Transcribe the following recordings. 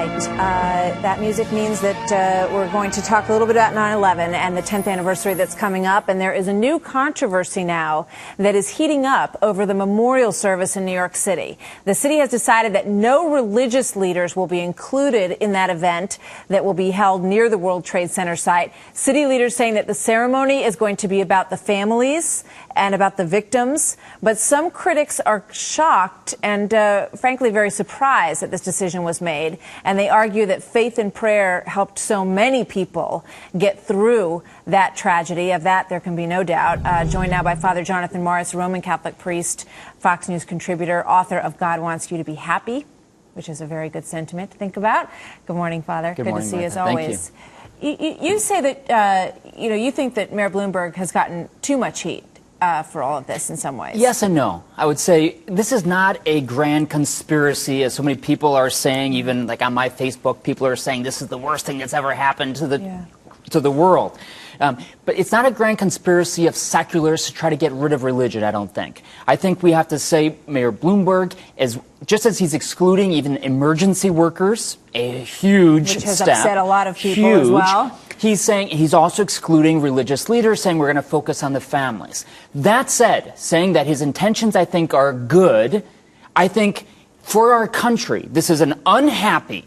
right. That music means that we're going to talk a little bit about 9/11 and the 10th anniversary that's coming up. And there is a new controversy now that is heating up over the memorial service in New York City. The city has decided that no religious leaders will be included in that event that will be held near the World Trade Center site. City leaders saying that the ceremony is going to be about the families and about the victims. But some critics are shocked and, frankly, very surprised that this decision was made. And they argue that faith and prayer helped so many people get through that tragedy. Of that, there can be no doubt. Joined now by Father Jonathan Morris, Roman Catholic priest, Fox News contributor, author of God Wants You to Be Happy, which is a very good sentiment to think about. Good morning, Father. Good morning, to see you as Martha. always. You say that, you think that Mayor Bloomberg has gotten too much heat for all of this in some ways. Yes and no. I would say this is not a grand conspiracy, as so many people are saying. Even like on my Facebook, people are saying this is the worst thing that's ever happened to the world. But it's not a grand conspiracy of secularists to try to get rid of religion, I don't think. I think we have to say Mayor Bloomberg, is just as he's excluding even emergency workers, a huge Which has step, upset a lot of people as well. He's saying he's also excluding religious leaders, saying we're going to focus on the families. That said, saying that his intentions, I think, are good, I think for our country, this is an unhappy,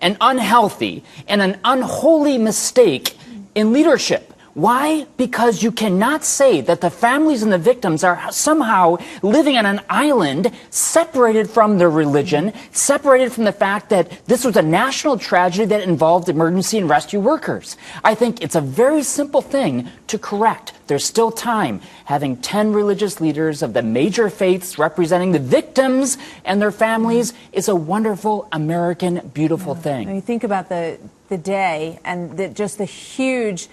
an unhealthy, and an unholy mistake in leadership. Why? Because you cannot say that the families and the victims are somehow living on an island, separated from their religion, separated from the fact that this was a national tragedy that involved emergency and rescue workers. I think it's a very simple thing to correct. There's still time. Having 10 religious leaders of the major faiths representing the victims and their families is a wonderful, American, beautiful thing. When you think about the day and just the huge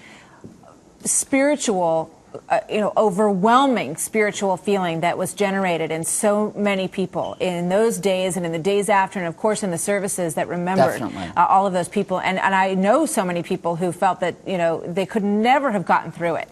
spiritual, overwhelming spiritual feeling that was generated in so many people in those days and in the days after, and of course in the services that remembered all of those people. And I know so many people who felt that, they could never have gotten through it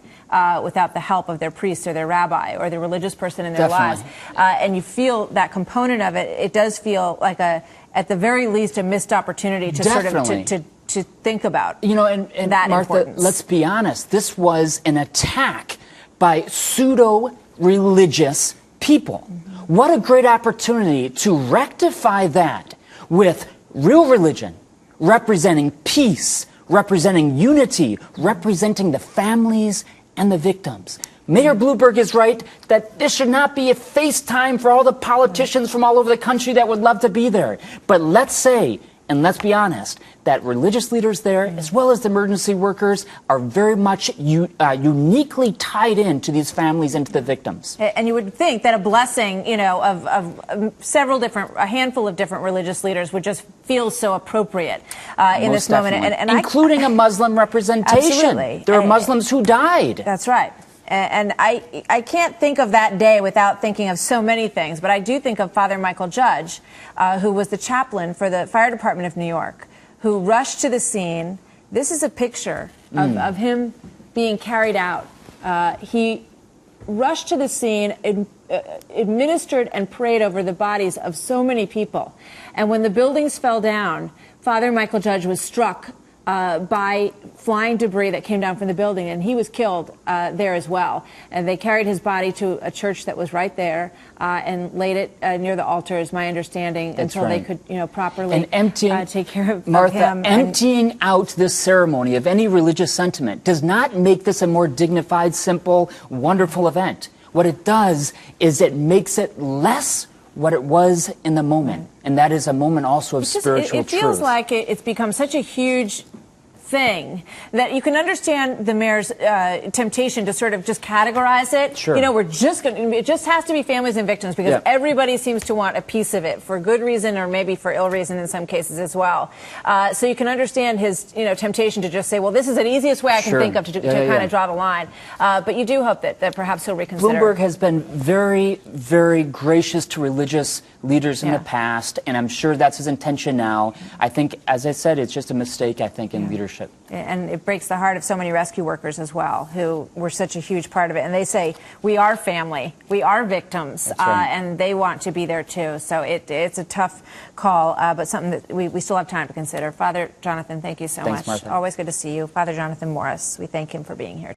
without the help of their priest or their rabbi or the religious person in their lives. And you feel that component of it. It does feel like at the very least, a missed opportunity to sort of to think about, and that Martha, importance. Let's be honest. This was an attack by pseudo-religious people. What a great opportunity to rectify that with real religion, representing peace, representing unity, representing the families and the victims. Mayor Bloomberg is right that this should not be a FaceTime for all the politicians from all over the country that would love to be there. But let's say, and let's be honest, that religious leaders there, as well as the emergency workers, are very much uniquely tied into these families and to the victims. And you would think that a blessing, of a handful of different religious leaders would just feel so appropriate in this moment. And including a Muslim representation. Absolutely. There are Muslims who died. That's right. And I can't think of that day without thinking of so many things, but I do think of Father Michael Judge, who was the chaplain for the fire department of New York, who rushed to the scene. This is a picture of him being carried out. He rushed to the scene, administered and prayed over the bodies of so many people. And when the buildings fell down, Father Michael Judge was struck by flying debris that came down from the building, and he was killed there as well. And they carried his body to a church that was right there and laid it near the altar, is my understanding, until they could, properly take care of Martha, him. Emptying out this ceremony of any religious sentiment does not make this a more dignified, simple, wonderful event. What it does is it makes it less what it was in the moment, and that is a moment also of spiritual truth. It feels like it's become such a huge thing that you can understand the mayor's temptation to sort of just categorize it. Sure. We're just going to, it just has to be families and victims because everybody seems to want a piece of it for good reason or maybe for ill reason in some cases as well. So you can understand his, temptation to just say, well, this is the easiest way I can think of to kind of draw the line. But you do hope that perhaps he'll reconsider. Bloomberg has been very, very gracious to religious leaders in the past, and I'm sure that's his intention now. I think, as I said, it's just a mistake, I think, in leadership. And it breaks the heart of so many rescue workers as well, who were such a huge part of it. And they say, we are family, we are victims, right. and they want to be there too. So it's a tough call, but something that we still have time to consider. Father Jonathan, thank you so Thanks, much. Martha. Always good to see you. Father Jonathan Morris, we thank him for being here.